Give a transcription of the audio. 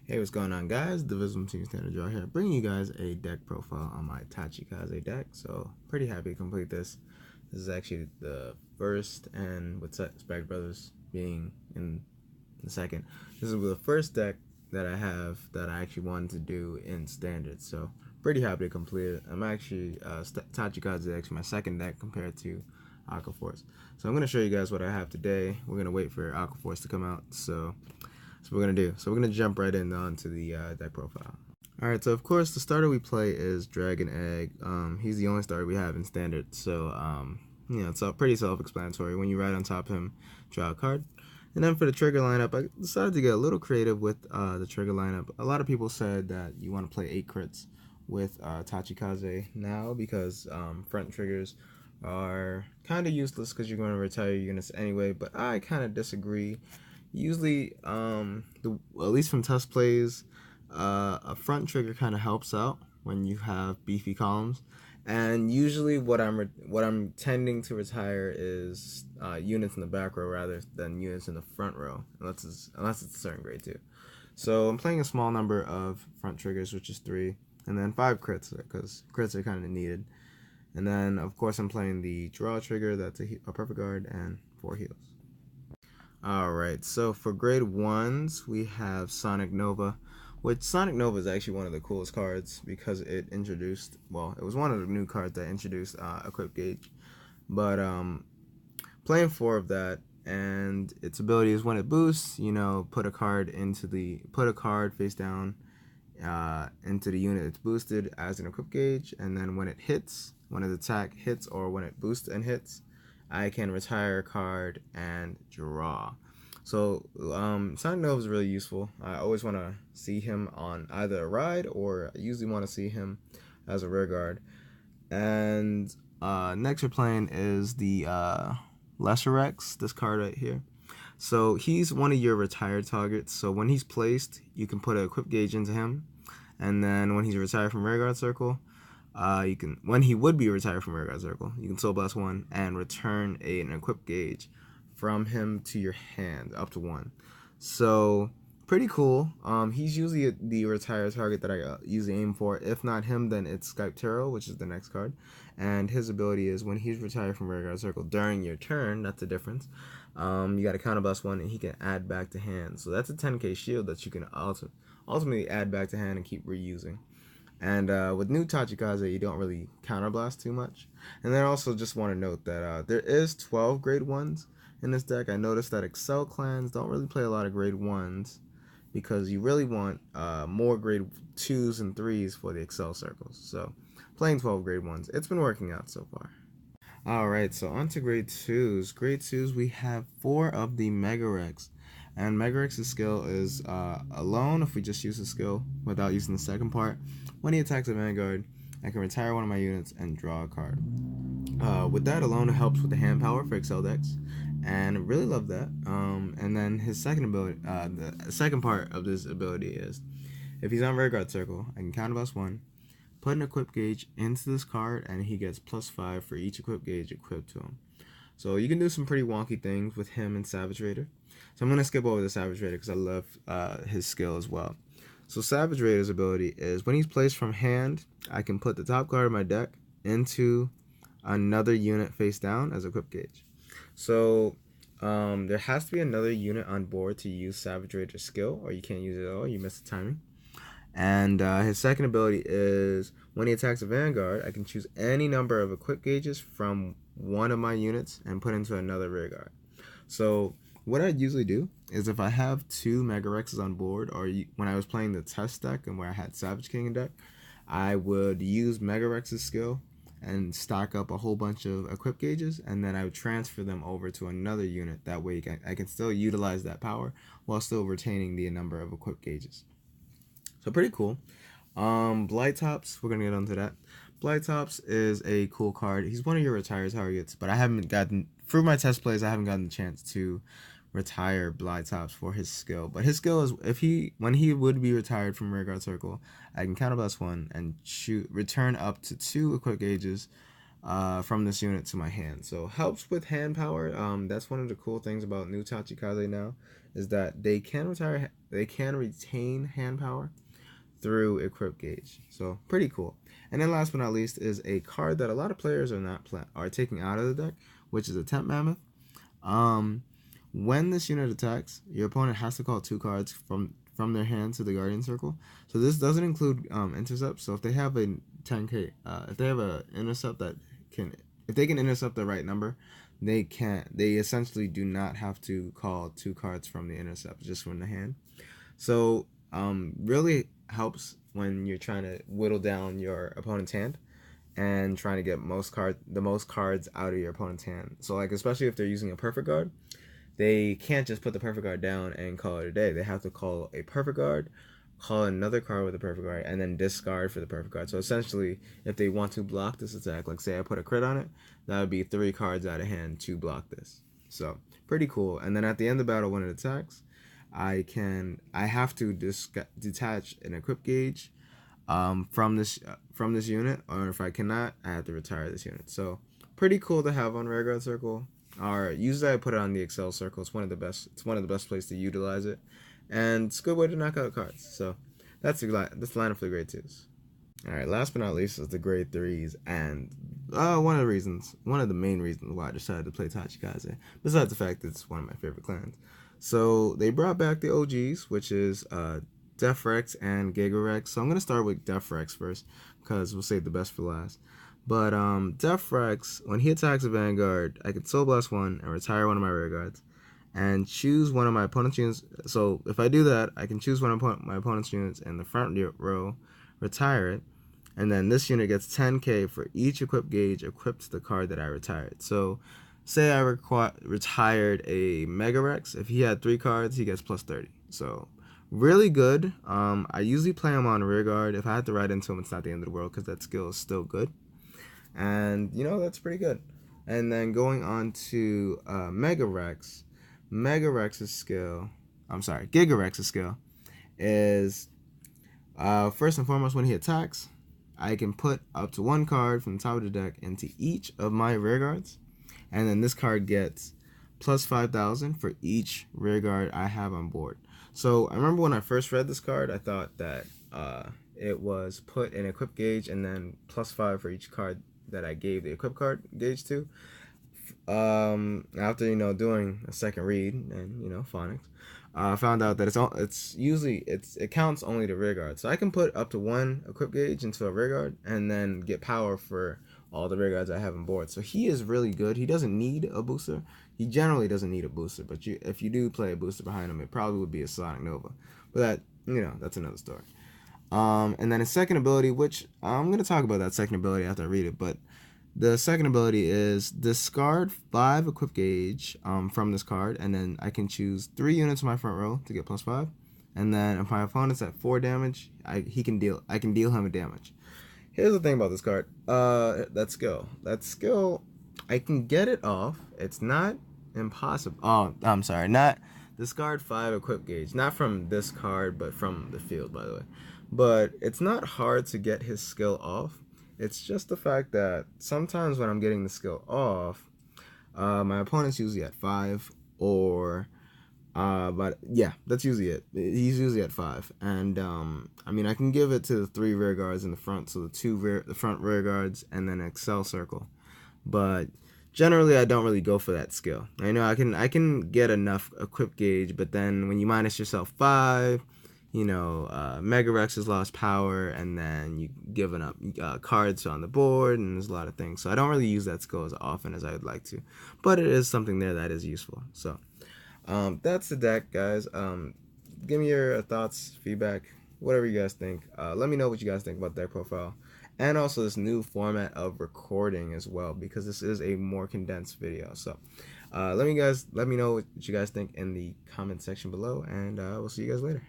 Hey, what's going on, guys? Dvzl Team Standard Draw here, bringing you guys a deck profile on my Tachikaze deck. So, pretty happy to complete this. This is actually the first, and with Spec Brothers being in the second, this is the first deck that I have that I actually wanted to do in Standard. So, pretty happy to complete it. I'm actually, Tachikaze is actually my second deck compared to Aqua Force. So, I'm going to show you guys what I have today. We're going to wait for Aqua Force to come out. So we're gonna do. So we're gonna jump right in onto the deck profile. All right. So of course the starter we play is Dragon Egg. He's the only starter we have in standard. So it's pretty self-explanatory. When you ride on top of him, draw a card. And then for the trigger lineup, I decided to get a little creative with the trigger lineup. A lot of people said that you want to play 8 crits with Tachikaze now because front triggers are kind of useless because you're going to retire your units anyway. But I kind of disagree. Usually, at least from test plays, a front trigger kind of helps out when you have beefy columns, and usually what I'm tending to retire is units in the back row rather than units in the front row, unless it's a certain grade too. So I'm playing a small number of front triggers, which is 3, and then 5 crits because crits are kind of needed. And then of course I'm playing the draw trigger, that's a perfect guard, and 4 heals. Alright, so for grade 1s, we have Sonic Nova, which Sonic Nova is actually one of the coolest cards because it was one of the new cards that introduced Equip Gauge. But playing 4 of that, and its ability is when it boosts, put a card face down into the unit it's boosted as an Equip Gauge, and then when its attack hits or when it boosts and hits, I can retire a card and draw. So Sonic Nova is really useful. I always want to see him on either a ride, or I usually want to see him as a rear guard. And next we're playing is the Lesser Rex, this card right here. So he's one of your retired targets. So when he's placed, you can put an Equip Gauge into him. And then when he's retired from rear guard circle, when he would be retired from rear guard circle, you can Soul Blast 1 and return an Equip Gauge from him to your hand up to 1. So pretty cool. He's usually the retired target that I usually aim for. If not him, then it's Skyptero, which is the next card. And his ability is when he's retired from rear guard circle during your turn. That's the difference. You got to counterblast 1, and he can add back to hand. So that's a 10k shield that you can ultimately add back to hand and keep reusing. And with new Tachikaze, you don't really counterblast too much. And then I also just want to note that there is 12 grade 1s in this deck. I noticed that Excel clans don't really play a lot of grade 1s because you really want more grade 2s and 3s for the Excel circles. So playing 12 grade 1s, it's been working out so far. Alright, so on to grade 2s. Grade 2s, we have 4 of the Mega Rex. And Mega Rex's skill is alone, if we just use the skill without using the second part. When he attacks a Vanguard, I can retire one of my units and draw a card. With that alone, it helps with the hand power for Excel decks, and really love that. And then his second ability, the second part of this ability is, if he's on rear guard circle, I can counterblast 1, put an Equip Gauge into this card, and he gets +5 for each Equip Gauge equipped to him. So you can do some pretty wonky things with him and Savage Raider. So I'm going to skip over the Savage Raider because I love his skill as well. So Savage Raider's ability is when he's placed from hand, I can put the top card of my deck into another unit face down as a Equip Gauge. So there has to be another unit on board to use Savage Raider's skill, or you can't use it at all. You miss the timing. And his second ability is when he attacks a Vanguard, I can choose any number of Equip Gauges from one of my units and put into another rear guard. So what I usually do is if I have 2 Mega Rexes on board, or when I was playing the test deck and where I had Savage King in deck, I would use Mega Rex's skill and stock up a whole bunch of Equip Gauges, and then I would transfer them over to another unit. That way I can still utilize that power while still retaining the number of Equip Gauges. So pretty cool. Blight Tops, we're going to get onto that. Blight Tops is a cool card. He's one of your retired targets, but I haven't gotten, through my test plays, I haven't gotten the chance to retire Blight Tops for his skill. But his skill is, when he would be retired from rear guard circle, I can counterblast 1 and return up to 2 Equip Gauges from this unit to my hand. So helps with hand power. That's one of the cool things about new Tachikaze now, is that they can retain hand power through equip gauge. So pretty cool. And then last but not least is a card that a lot of players are taking out of the deck, which is a Temp Mammoth. When this unit attacks, your opponent has to call 2 cards from their hand to the Guardian Circle. So this doesn't include intercept. So if they have a 10k, if they have a intercept if they can intercept the right number, they essentially do not have to call 2 cards from the intercept, just from the hand. So really helps when you're trying to whittle down your opponent's hand and trying to get the most cards out of your opponent's hand. So like, especially if they're using a perfect guard, they can't just put the perfect guard down and call it a day. They have to call a perfect guard, call another card with a perfect guard, and then discard for the perfect guard. So essentially, if they want to block this attack, like say I put a crit on it, that would be 3 cards out of hand to block this. So pretty cool. And then at the end of the battle, when it attacks, I have to detach an equip gauge from this unit, or if I cannot, I have to retire this unit. So pretty cool to have on Rearguard Circle. Or usually I put it on the Excel Circle. It's one of the best places to utilize it, and it's a good way to knock out cards. So that's the lineup for the grade 2s. All right, last but not least is the grade 3s, and one of the main reasons why I decided to play Tachikaze, besides the fact that it's one of my favorite clans. So they brought back the OGs, which is Def Rex and Giga Rex. So I'm gonna start with Def Rex first, because we'll save the best for last. But Def Rex, when he attacks a Vanguard, I can Soul Blast 1 and retire one of my rear guards, and choose one of my opponent's units. So if I do that, I can choose one of my opponent's units in the front row, retire it, and then this unit gets 10k for each equip gauge equipped to the card that I retired. So say I retired a Mega Rex. If he had 3 cards, he gets plus 30. So really good. I usually play him on rear guard. If I had to ride into him, it's not the end of the world, because that skill is still good. And that's pretty good. And then going on to Giga Rex's skill is first and foremost, when he attacks, I can put up to 1 card from the top of the deck into each of my rear guards, and then this card gets plus 5,000 for each rear guard I have on board. So I remember when I first read this card, I thought that it was put in equip gauge and then plus 5 for each card that I gave the equip card gauge to. After doing a second read and phonics, I found out that it counts only the rear guard. So I can put up to 1 equip gauge into a rear guard and then get power for all the rear guards I have on board. So he is really good. He doesn't need a booster. He generally doesn't need a booster, but if you do play a booster behind him, it probably would be a Sonic Nova. But that's another story. And then his second ability, which I'm going to talk about that second ability after I read it, but the second ability is discard 5 equip gauge from this card, and then I can choose 3 units in my front row to get plus 5. And then if my opponent's at 4 damage, I can deal him a damage. Here's the thing about this card. That skill, I can get it off. It's not impossible. Oh, I'm sorry. Not discard 5 equip gauge. Not from this card, but from the field, by the way. But it's not hard to get his skill off. It's just the fact that sometimes when I'm getting the skill off, my opponent's usually at 5, or but yeah, that's usually it. He's usually at 5, and I mean, I can give it to the 3 rear guards in the front, so the front rear guards, and then Excel Circle. But generally, I don't really go for that skill. I know I can get enough equip gauge, but then when you minus yourself 5, Mega Rex has lost power, and then you've given up cards on the board, and there's a lot of things. So I don't really use that skill as often as I would like to, but it is something there that is useful. So that's the deck, guys. Give me your thoughts, feedback, whatever you guys think. Let me know what you guys think about the deck profile, and also this new format of recording as well, because this is a more condensed video. So let me know what you guys think in the comment section below, and we'll see you guys later.